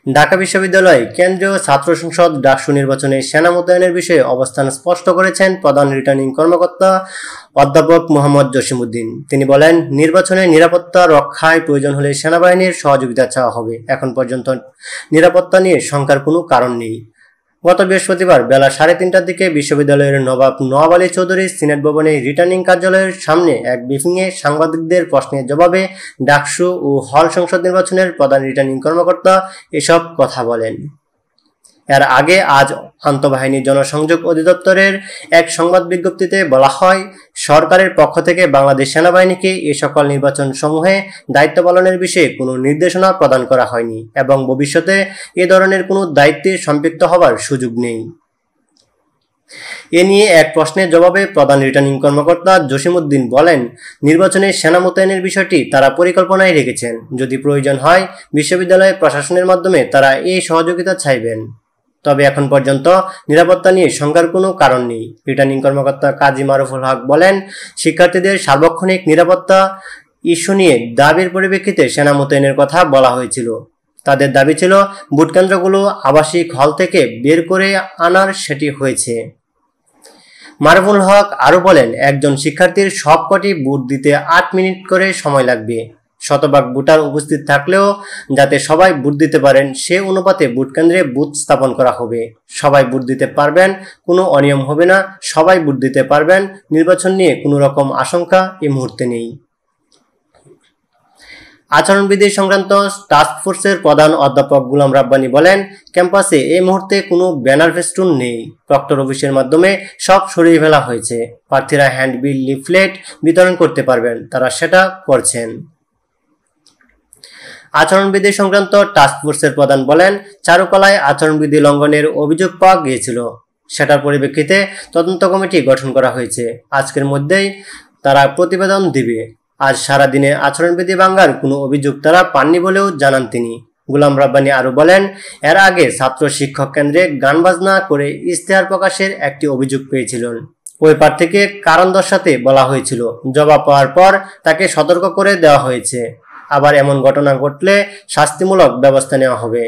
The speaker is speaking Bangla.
ঢাকা বিশ্ববিদ্যালয় কেন্দ্রীয় ছাত্র সংসদ ডাকসু নির্বাচনে সেনা মোতায়েনের বিষয়ে অবস্থান স্পষ্ট করেছেন প্রধান রিটার্নিং কর্মকর্তা অধ্যাপক মোহাম্মদ জসিমউদ্দিন। তিনি বলেন, নির্বাচনে নিরাপত্তা রক্ষায় প্রয়োজন হলে সেনাবাহিনীর সহযোগিতা চাওয়া হবে। এখন পর্যন্ত নিরাপত্তা নিয়ে শঙ্কার কোনো কারণ নেই। গত বৃহস্পতিবার বেলা 3:30টার দিকে বিশ্ববিদ্যালয়ের নবাব নওয়াব আলী চৌধুরী সিনেট ভবনে রিটার্নিং কার্যালয়ের সামনে এক ব্রিফিংয়ে সাংবাদিকদের প্রশ্নের জবাবে ডাকসু ও হল সংসদ নির্বাচনের প্রধান রিটার্নিং কর্মকর্তা এসব কথা বলেন। এর আগে আজ আন্তঃবাহিনী জনসংযোগ অধিদপ্তরের এক সংবাদ বিজ্ঞপ্তিতে বলা হয়, সরকারের পক্ষ থেকে বাংলাদেশ সেনাবাহিনীকে এ সকল নির্বাচন সমূহে দায়িত্ব পালনের বিষয়ে কোনো নির্দেশনা প্রদান করা হয়নি এবং ভবিষ্যতে এ ধরনের কোনো দায়িত্বে সম্পৃক্ত হবার সুযোগ নেই। এ নিয়ে এক প্রশ্নের জবাবে প্রধান রিটার্নিং কর্মকর্তা জসিমউদ্দিন বলেন, নির্বাচনে সেনা মোতায়েনের বিষয়টি তারা পরিকল্পনায় রেখেছেন। যদি প্রয়োজন হয় বিশ্ববিদ্যালয় প্রশাসনের মাধ্যমে তারা এই সহযোগিতা চাইবেন। তবে এখন পর্যন্ত নিরাপত্তা নিয়ে শঙ্কার কোনো কারণ নেই। রিটার্নিং কর্মকর্তা কাজী মারুফুল হক বলেন, শিক্ষার্থীদের সার্বক্ষণিক নিরাপত্তা ইস্যু নিয়ে দাবির পরিপ্রেক্ষিতে সেনা মোতায়েনের কথা বলা হয়েছিল। তাদের দাবি ছিল ভোটকেন্দ্রগুলো আবাসিক হল থেকে বের করে আনার, সেটি হয়েছে। মারুফুল হক আরও বলেন, একজন শিক্ষার্থীর সবকটি বুথ দিতে 8 মিনিট করে সময় লাগবে। শতভাগ ভোটার উপস্থিত থাকলেও যাতে সবাই ভোট দিতে পারেন সে অনুপাতে ভোটকেন্দ্রে বুথ স্থাপন করা হবে। সবাই ভোট দিতে পারবেন, কোনো অনিয়ম হবে না, সবাই ভোট দিতে পারবেন। নির্বাচন নিয়ে কোনো রকম আশঙ্কা এই মুহূর্তে নেই। আচরণবিধি সংক্রান্ত টাস্ক ফোর্সের প্রধান অধ্যাপক গোলাম রাব্বানী বলেন, ক্যাম্পাসে এই মুহূর্তে কোনো ব্যানার ফেস্টুন নেই। প্রক্টর অফিসের মাধ্যমে সব সরিয়ে ফেলা হয়েছে। প্রার্থীরা হ্যান্ডবিল, লিফলেট বিতরণ করতে পারবেন, তারা সেটা করছেন। আচরণবিধি সংক্রান্ত টাস্ক ফোর্সের প্রধান বলেন, চারুকলায় আচরণবিধি লঙ্ঘনের অভিযোগ পাওয়া গিয়েছিল। সেটার পরিপ্রেক্ষিতে তদন্ত কমিটি গঠন করা হয়েছে। আজকের মধ্যেই তারা প্রতিবেদন দিবে। আজ সারাদিনে আচরণবিধি ভাঙার কোনো অভিযোগ তারা পাননি বলেও জানান তিনি। গোলাম রাব্বানী আরও বলেন, এর আগে ছাত্র শিক্ষক কেন্দ্রে গান বাজনা করে ইশতেহার প্রকাশের একটি অভিযোগ পেয়েছিলেন। ওই প্রার্থীকে কারণ দর্শাতে বলা হয়েছিল। জবাব পাওয়ার পর তাকে সতর্ক করে দেওয়া হয়েছে। আবার এমন ঘটনা ঘটলে শাস্তিমূলক ব্যবস্থা নেওয়া হবে।